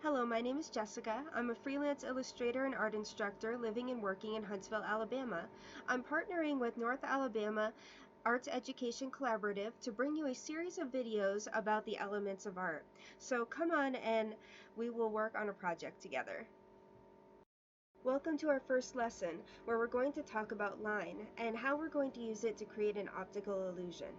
Hello, my name is Jessica. I'm a freelance illustrator and art instructor living and working in Huntsville, Alabama. I'm partnering with North Alabama Arts Education Collaborative to bring you a series of videos about the elements of art. So come on and we will work on a project together. Welcome to our first lesson, where we're going to talk about line and how we're going to use it to create an optical illusion.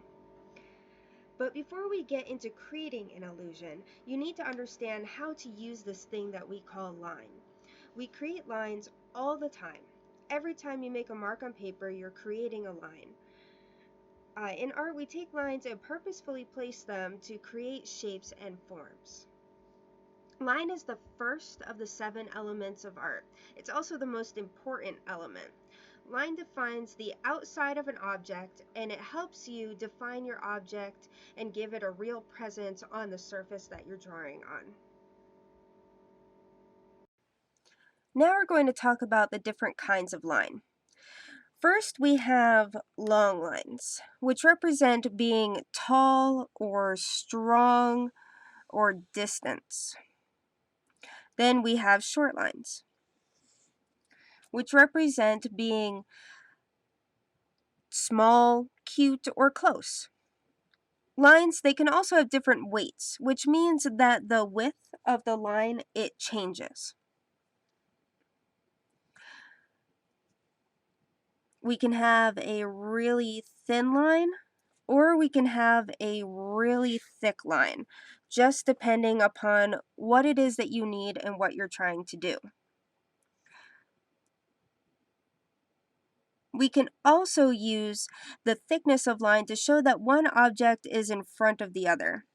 But before we get into creating an illusion, you need to understand how to use this thing that we call line. We create lines all the time. Every time you make a mark on paper, you're creating a line. In art, we take lines and purposefully place them to create shapes and forms. Line is the first of the 7 elements of art. It's also the most important element. Line defines the outside of an object, and it helps you define your object and give it a real presence on the surface that you're drawing on. Now we're going to talk about the different kinds of line. First, we have long lines, which represent being tall or strong or distance. Then we have short lines, which represent being small, cute, or close. Lines, they can also have different weights, which means that the width of the line, it changes. We can have a really thin line, or we can have a really thick line, just depending upon what it is that you need and what you're trying to do. We can also use the thickness of line to show that one object is in front of the other.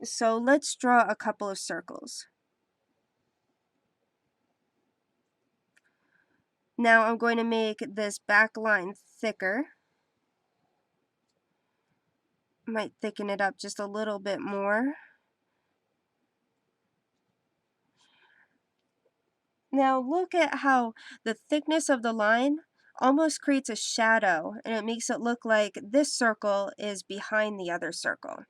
So let's draw a couple of circles. Now I'm going to make this back line thicker. Might thicken it up just a little bit more. Now look at how the thickness of the line almost creates a shadow, and it makes it look like this circle is behind the other circle.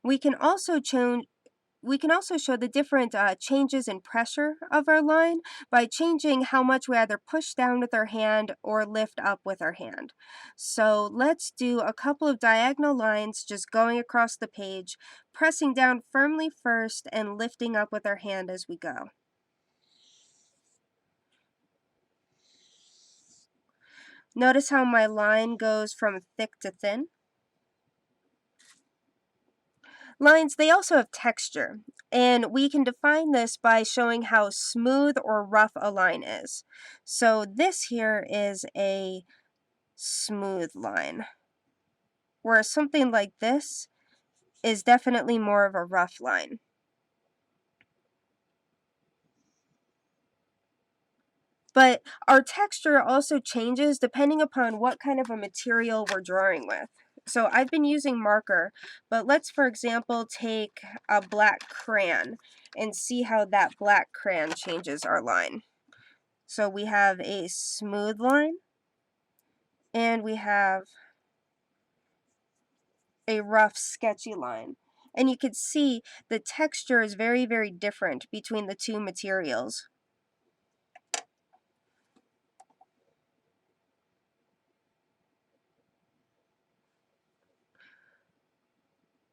We can also show the different changes in pressure of our line by changing how much we either push down with our hand or lift up with our hand. So let's do a couple of diagonal lines just going across the page, pressing down firmly first and lifting up with our hand as we go. Notice how my line goes from thick to thin. Lines, they also have texture, and we can define this by showing how smooth or rough a line is. So this here is a smooth line, whereas something like this is definitely more of a rough line. But our texture also changes depending upon what kind of a material we're drawing with. So I've been using marker, but let's, for example, take a black crayon and see how that black crayon changes our line. So we have a smooth line, and we have a rough, sketchy line. And you can see the texture is very, very different between the two materials.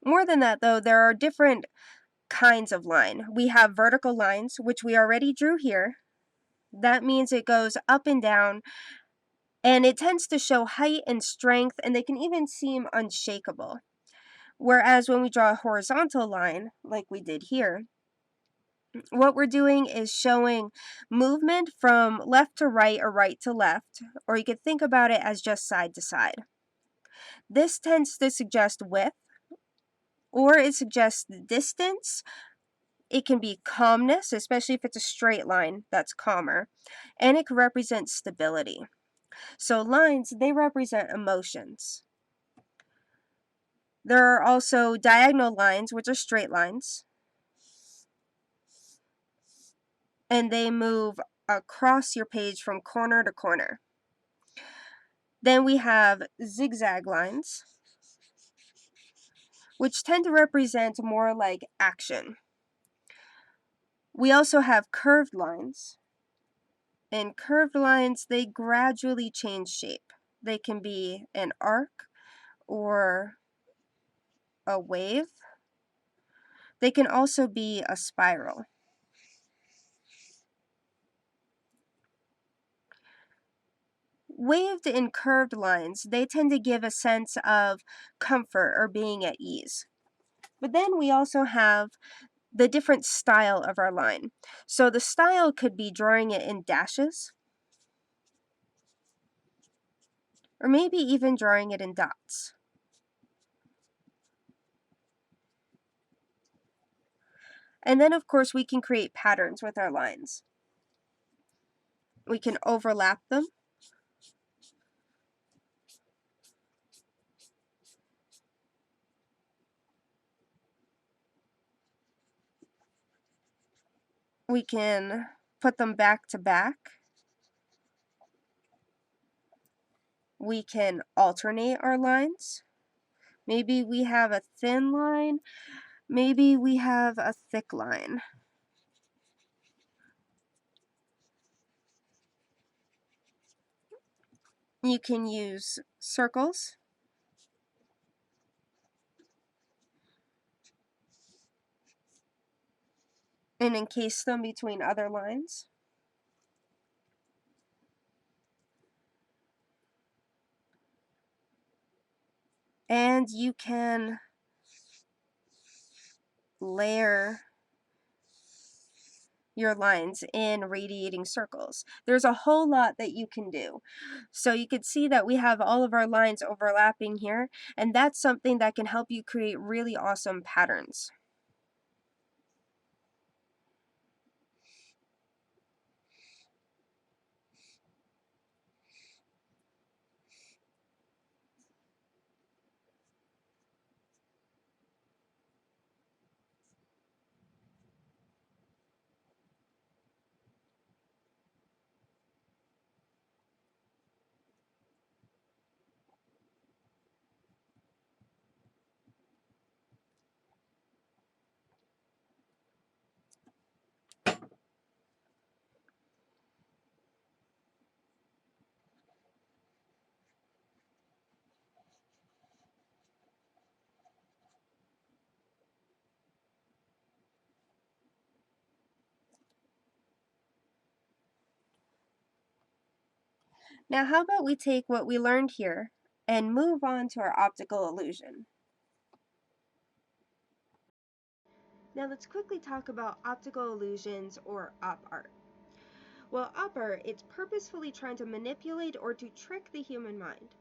More than that, though, there are different kinds of line. We have vertical lines, which we already drew here. That means it goes up and down, and it tends to show height and strength, and they can even seem unshakable. Whereas when we draw a horizontal line, like we did here, what we're doing is showing movement from left to right or right to left, or you could think about it as just side to side. This tends to suggest width, or it suggests distance. It can be calmness, especially if it's a straight line, that's calmer, and it can represent stability. So lines, they represent emotions. There are also diagonal lines, which are straight lines, and they move across your page from corner to corner. Then we have zigzag lines, which tend to represent more like action. We also have curved lines. And curved lines, they gradually change shape. They can be an arc or a wave. They can also be a spiral. Waved and curved lines, they tend to give a sense of comfort or being at ease. But then we also have the different style of our line. So the style could be drawing it in dashes, or maybe even drawing it in dots. And then, of course, we can create patterns with our lines. We can overlap them. We can put them back to back. We can alternate our lines. Maybe we have a thin line. Maybe we have a thick line. You can use circles and encase them between other lines. And you can layer your lines in radiating circles. There's a whole lot that you can do. So you can see that we have all of our lines overlapping here, and that's something that can help you create really awesome patterns. Now, how about we take what we learned here and move on to our optical illusion. Now let's quickly talk about optical illusions, or OpArt. Well, OpArt, it's purposefully trying to manipulate or to trick the human mind.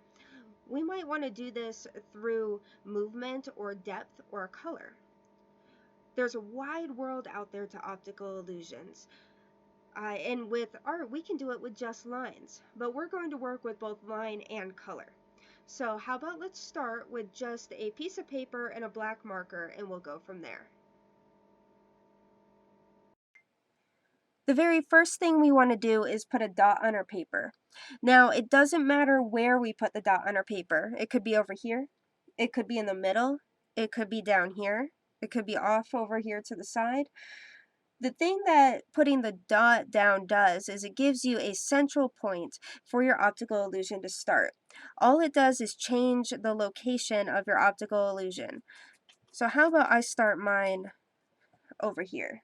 We might want to do this through movement or depth or color. There's a wide world out there to optical illusions. And with art, we can do it with just lines, but we're going to work with both line and color. So how about let's start with just a piece of paper and a black marker, and we'll go from there. The very first thing we want to do is put a dot on our paper. Now, it doesn't matter where we put the dot on our paper. It could be over here, it could be in the middle, it could be down here, it could be off over here to the side. The thing that putting the dot down does is it gives you a central point for your optical illusion to start. All it does is change the location of your optical illusion. So how about I start mine over here?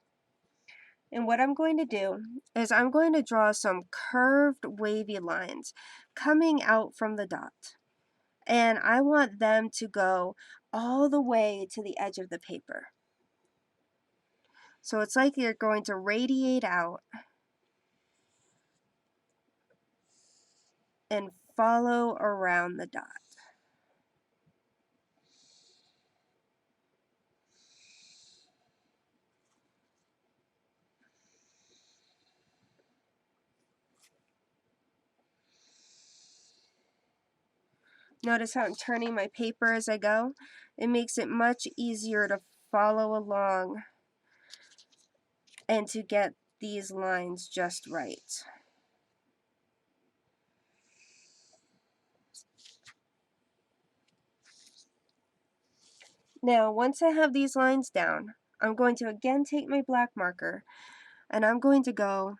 And what I'm going to do is I'm going to draw some curved wavy lines coming out from the dot. And I want them to go all the way to the edge of the paper. So it's like you're going to radiate out and follow around the dot. Notice how I'm turning my paper as I go? It makes it much easier to follow along and to get these lines just right. Now, once I have these lines down, I'm going to again take my black marker and I'm going to go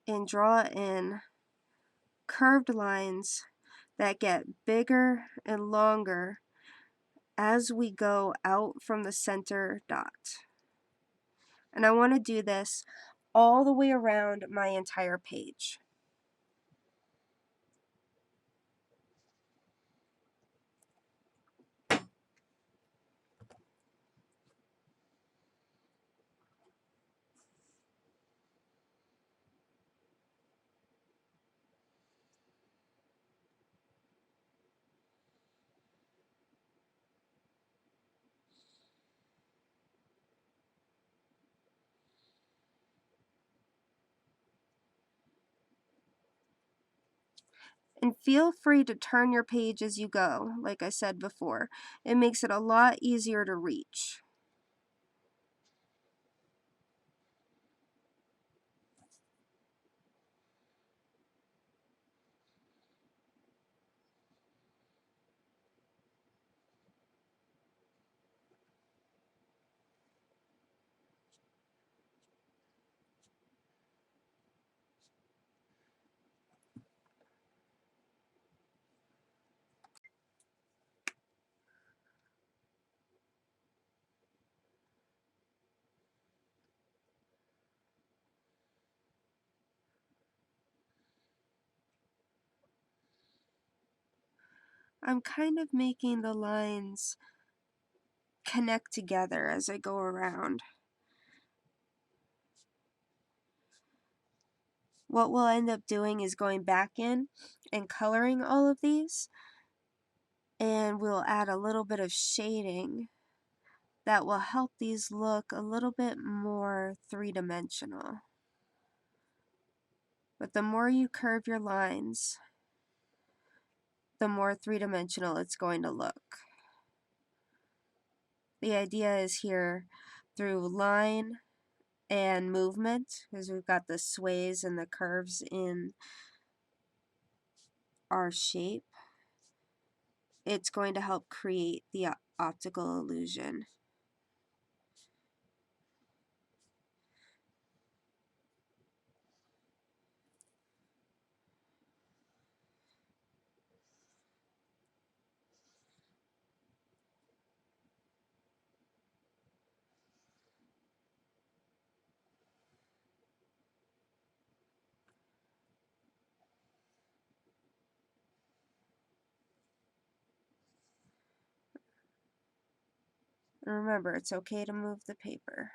and draw in curved lines that get bigger and longer as we go out from the center dot. And I want to do this all the way around my entire page. And feel free to turn your page as you go, like I said before. It makes it a lot easier to reach. I'm kind of making the lines connect together as I go around. What we'll end up doing is going back in and coloring all of these, and we'll add a little bit of shading that will help these look a little bit more three-dimensional. But the more you curve your lines, the more three-dimensional it's going to look. The idea is here through line and movement, because we've got the sways and the curves in our shape, it's going to help create the optical illusion. And remember, it's okay to move the paper.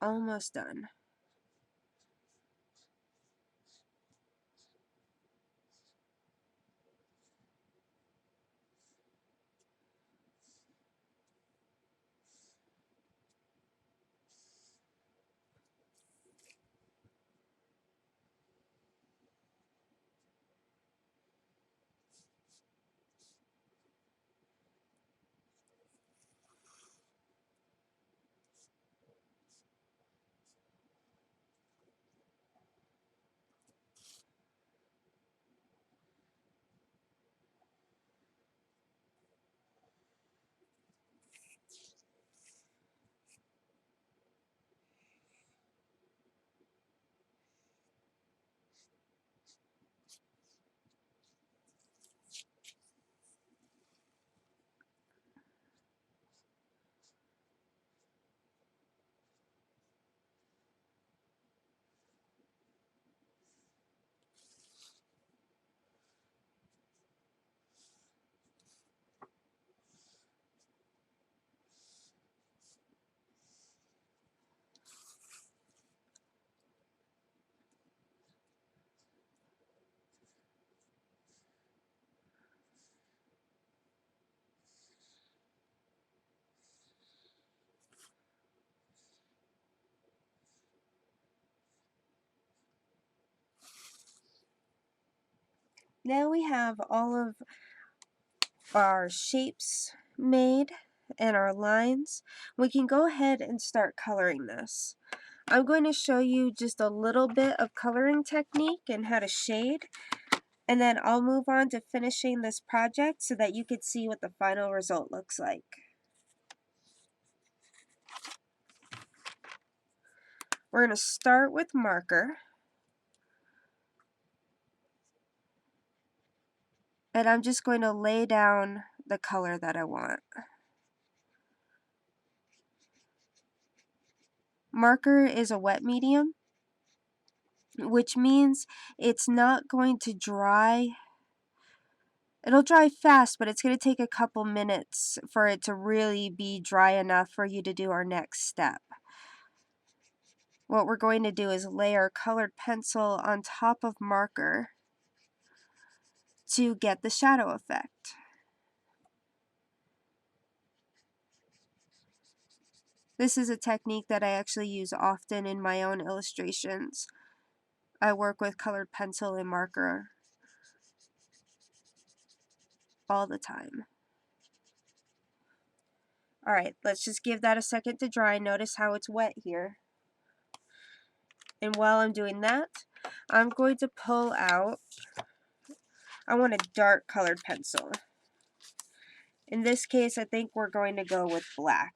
Almost done. Now we have all of our shapes made and our lines. We can go ahead and start coloring this. I'm going to show you just a little bit of coloring technique and how to shade, and then I'll move on to finishing this project so that you can see what the final result looks like. We're going to start with marker, and I'm just going to lay down the color that I want. Marker is a wet medium, which means it's not going to dry. It'll dry fast, but it's going to take a couple minutes for it to really be dry enough for you to do our next step. What we're going to do is lay our colored pencil on top of marker to get the shadow effect. This is a technique that I actually use often in my own illustrations. I work with colored pencil and marker all the time. Alright, let's just give that a second to dry. Notice how it's wet here. And while I'm doing that, I'm going to pull out, I want a dark colored pencil. In this case, I think we're going to go with black.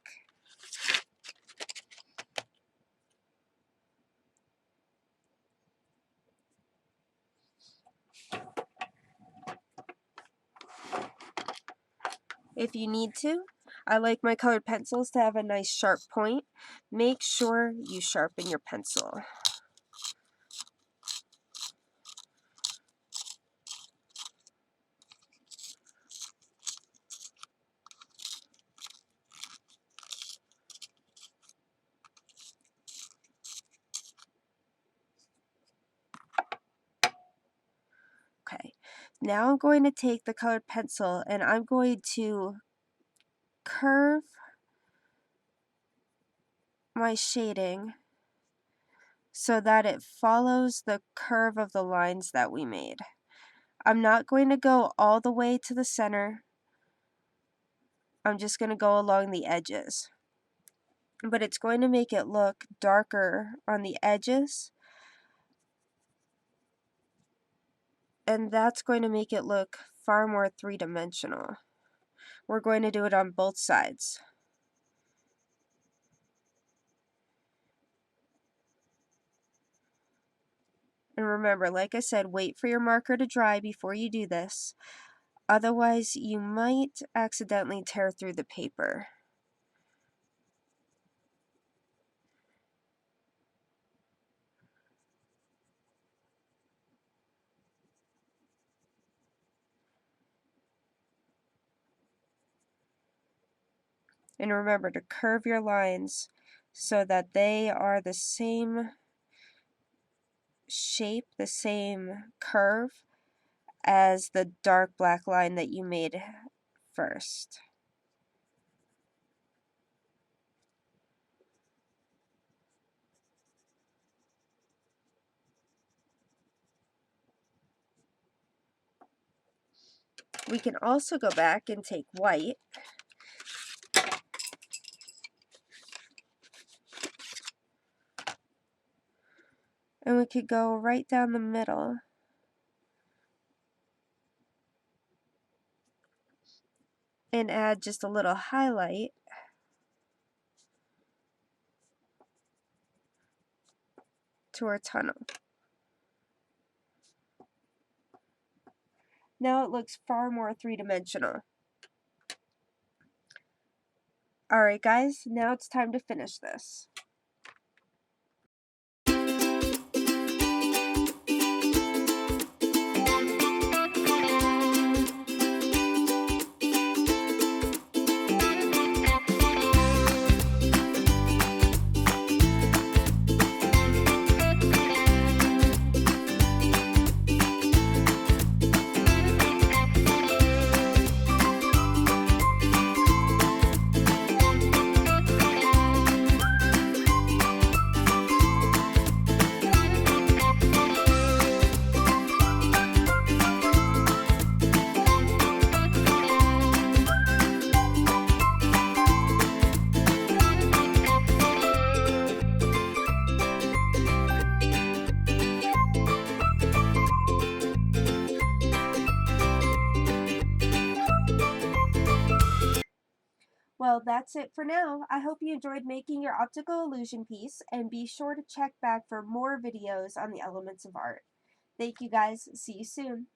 If you need to, I like my colored pencils to have a nice sharp point. Make sure you sharpen your pencil. Okay, now I'm going to take the colored pencil and I'm going to curve my shading so that it follows the curve of the lines that we made. I'm not going to go all the way to the center. I'm just going to go along the edges. But it's going to make it look darker on the edges. And that's going to make it look far more three-dimensional. We're going to do it on both sides. And remember, like I said, wait for your marker to dry before you do this. Otherwise, you might accidentally tear through the paper. And remember to curve your lines so that they are the same shape, the same curve as the dark black line that you made first. We can also go back and take white and we could go right down the middle and add just a little highlight to our tunnel. Now it looks far more three-dimensional. Alright guys, now it's time to finish this. Well, that's it for now. I hope you enjoyed making your optical illusion piece, and be sure to check back for more videos on the elements of art. Thank you guys. See you soon.